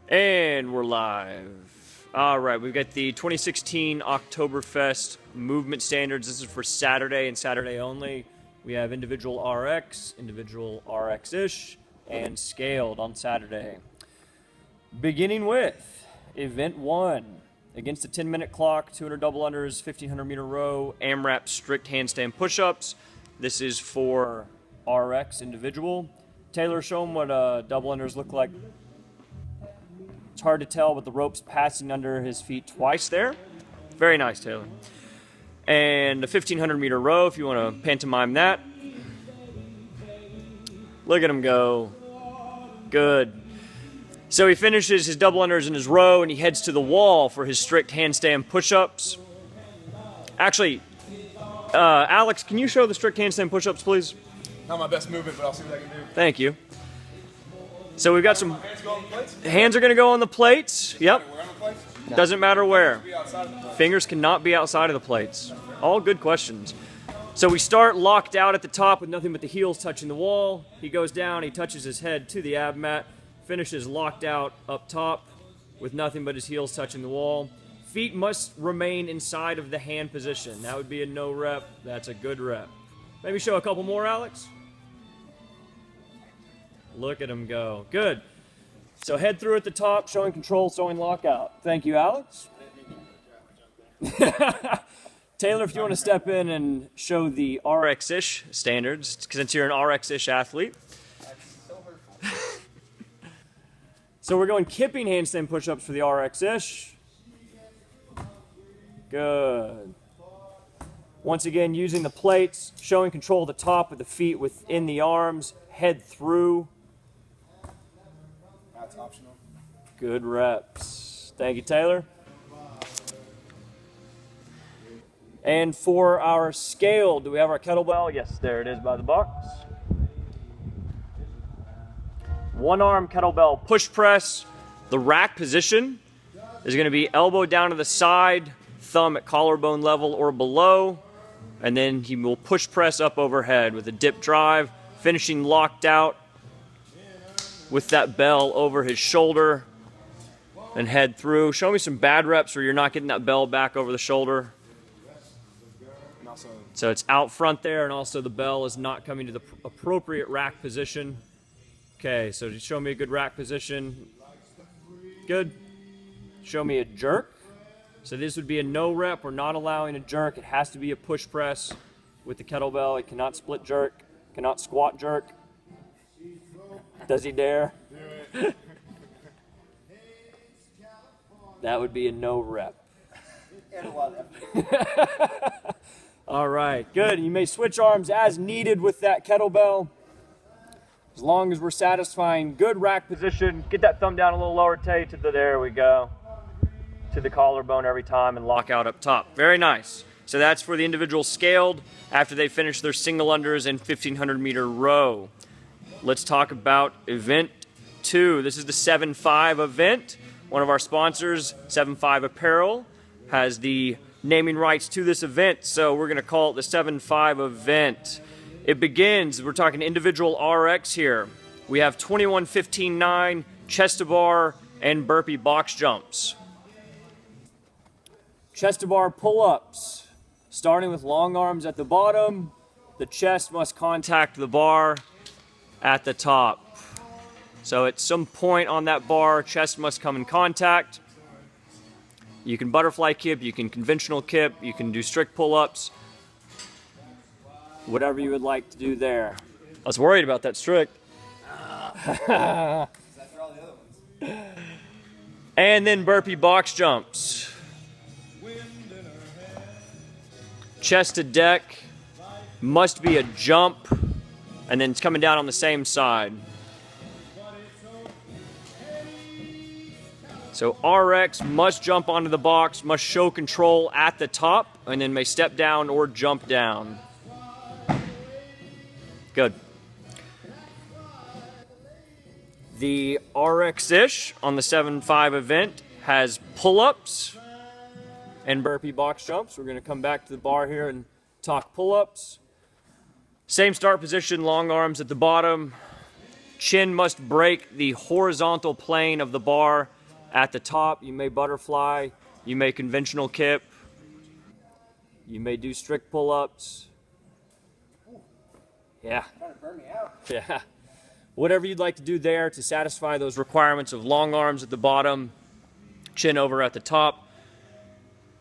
And we're live. All right, we've got the 2016 Oktoberfest movement standards. This is for Saturday and Saturday only. We have individual RX, individual RX-ish, and scaled on Saturday. Beginning with event 1. Against a 10-minute clock, 200 double unders, 1,500-meter row, AMRAP strict handstand push-ups. This is for RX individual. Taylor, show them what double unders look like. It's hard to tell, but the rope's passing under his feet twice there. Very nice, Taylor. And a 1,500-meter row, if you want to pantomime that. Look at him go. Good. So he finishes his double unders in his row, and he heads to the wall for his strict handstand push-ups. Actually, Alex, can you show the strict handstand push-ups, please? Not my best movement, but I'll see what I can do. Thank you. So we've got some... Hands are going to go on the plates. Yep. Doesn't matter where. Fingers cannot be outside of the plates. All good questions. So we start locked out at the top with nothing but the heels touching the wall. He goes down, he touches his head to the ab mat, finishes locked out up top with nothing but his heels touching the wall. Feet must remain inside of the hand position. That would be a no rep. That's a good rep. Maybe show a couple more, Alex. Look at him go. Good. So head through at the top, showing control, showing lockout. Thank you, Alex. Taylor, if you want to step in and show the RX-ish standards, since you're an RX-ish athlete. So we're going kipping handstand push-ups for the RX-ish. Good. Once again, using the plates, showing control of the top of the feet within the arms, head through. That's optional. Good reps. Thank you, Taylor. And for our scale, do we have our kettlebell? Yes, there it is by the box. One arm kettlebell push press. The rack position is going to be elbow down to the side, thumb at collarbone level or below, and then he will push press up overhead with a dip drive, finishing locked out with that bell over his shoulder and head through. Show me some bad reps where you're not getting that bell back over the shoulder. So it's out front there, and also the bell is not coming to the appropriate rack position. Okay, so just show me a good rack position. Good. Show me a jerk. So this would be a no rep. We're not allowing a jerk. It has to be a push press with the kettlebell. It cannot split jerk, cannot squat jerk. Does he dare? Do it. That would be a no rep. And a lot of effort. All right, good. You may switch arms as needed with that kettlebell. As long as we're satisfying good rack position, get that thumb down a little lower, Tay, to the, there we go, to the collarbone every time and lock out up top. Very nice. So that's for the individual scaled after they finish their single unders and 1,500-meter row. Let's talk about event 2. This is the 7-5 event. One of our sponsors, 7-5 Apparel, has the naming rights to this event, so we're going to call it the 7-5 event. It begins, we're talking individual RX here. We have 21, 15, 9, chest to bar, and burpee box jumps. Chest to bar pull-ups. Starting with long arms at the bottom, the chest must contact the bar at the top. So at some point on that bar, chest must come in contact. You can butterfly kip, you can conventional kip, you can do strict pull-ups. Whatever you would like to do there. I was worried about that strict. And then burpee box jumps. Chest to deck must be a jump, and then it's coming down on the same side. So RX must jump onto the box, must show control at the top, and then may step down or jump down. Good. The RX-ish on the 7-5 event has pull-ups and burpee box jumps. We're going to come back to the bar here and talk pull-ups. Same start position, long arms at the bottom. Chin must break the horizontal plane of the bar At the top, you may butterfly, you may conventional kip, you may do strict pull-ups. Yeah. Trying to burn me out. Yeah. Whatever you'd like to do there to satisfy those requirements of long arms at the bottom, chin over at the top.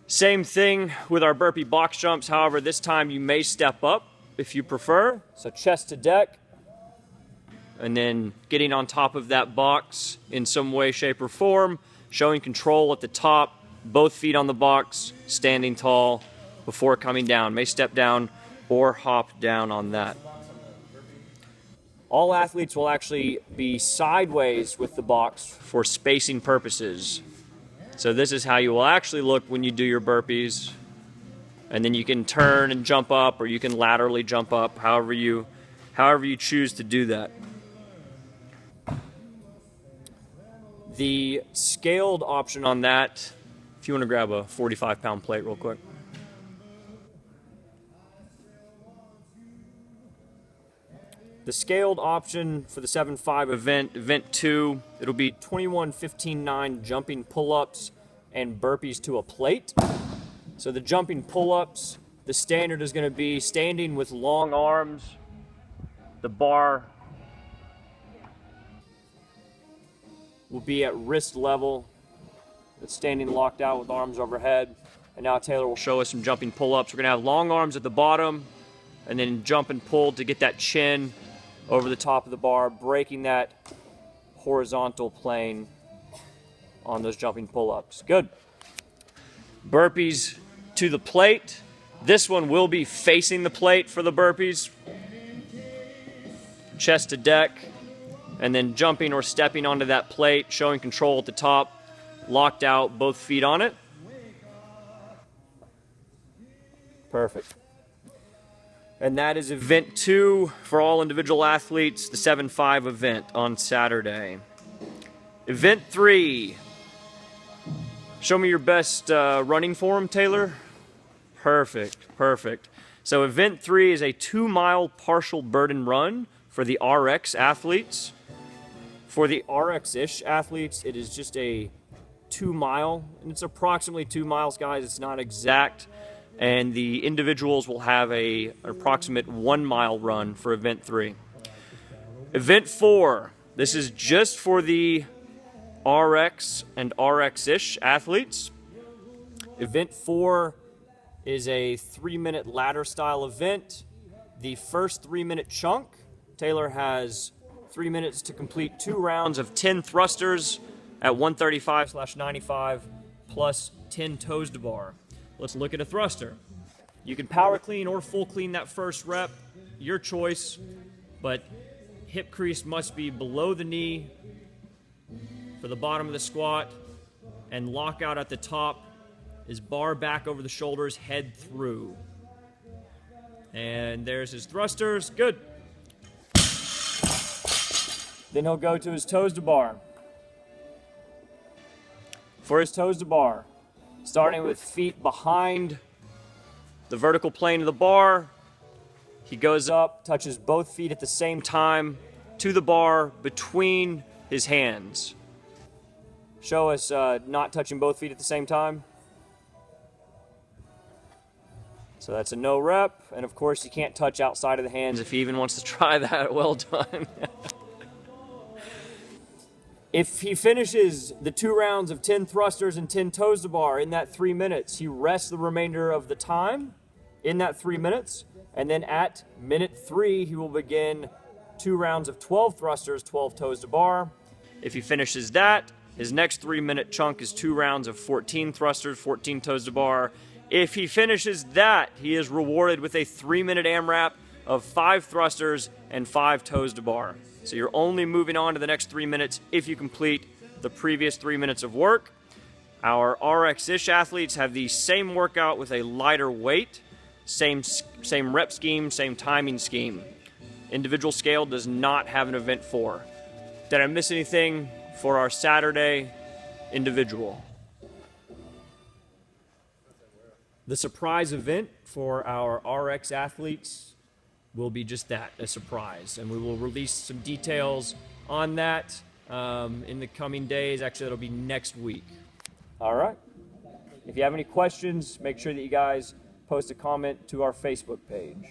Same thing with our burpee box jumps. However, this time you may step up if you prefer. So chest to deck, and then getting on top of that box in some way, shape, or form, showing control at the top, both feet on the box, standing tall before coming down. May step down or hop down on that. All athletes will actually be sideways with the box for spacing purposes. So this is how you will actually look when you do your burpees. And then you can turn and jump up, or you can laterally jump up, however you choose to do that. The scaled option on that, if you want to grab a 45-pound plate real quick. The scaled option for the 7.5 event 2, it'll be 21-15-9 jumping pull-ups and burpees to a plate. So the jumping pull-ups, the standard is going to be standing with long arms, the bar will be at wrist level. It's standing locked out with arms overhead. And now Taylor will show us some jumping pull-ups. We're going to have long arms at the bottom and then jump and pull to get that chin over the top of the bar, breaking that horizontal plane on those jumping pull-ups. Good. Burpees to the plate. This one will be facing the plate for the burpees. Chest to deck, and then jumping or stepping onto that plate, showing control at the top, locked out, both feet on it. Perfect. And that is event 2 for all individual athletes, the 7.5 event on Saturday. Event 3. Show me your best running form, Taylor. Perfect, perfect. So event 3 is a 2-mile partial burden run for the RX athletes. For the RX-ish athletes, it is just a 2-mile, and it's approximately 2 miles, guys. It's not exact. And the individuals will have an approximate 1-mile run for event 3. Event 4, this is just for the RX and RX-ish athletes. Event 4 is a 3-minute ladder style event. The first 3-minute chunk, Taylor has 3 minutes to complete 2 rounds of 10 thrusters at 135/95 plus 10 toes to bar. Let's look at a thruster. You can power clean or full clean that first rep, your choice, but hip crease must be below the knee for the bottom of the squat, and lockout at the top is bar back over the shoulders, head through. And there's his thrusters, good. Then he'll go to his toes to bar. For his toes to bar, starting with feet behind the vertical plane of the bar, he goes up, touches both feet at the same time to the bar between his hands. Show us not touching both feet at the same time. So that's a no rep, and of course you can't touch outside of the hands if he even wants to try that. Well done. If he finishes the 2 rounds of 10 thrusters and 10 toes to bar in that 3 minutes, he rests the remainder of the time in that 3 minutes, and then at minute 3, he will begin 2 rounds of 12 thrusters, 12 toes to bar. If he finishes that, his next 3-minute chunk is 2 rounds of 14 thrusters, 14 toes to bar. If he finishes that, he is rewarded with a 3-minute AMRAP of 5 thrusters and 5 toes to bar. So you're only moving on to the next 3 minutes if you complete the previous 3 minutes of work. Our RX-ish athletes have the same workout with a lighter weight, same rep scheme, same timing scheme. Individual scale does not have an event 4. Did I miss anything for our Saturday individual? The surprise event for our RX athletes will be just that, a surprise. And we will release some details on that in the coming days. Actually, it'll be next week. All right. If you have any questions, make sure that you guys post a comment to our Facebook page.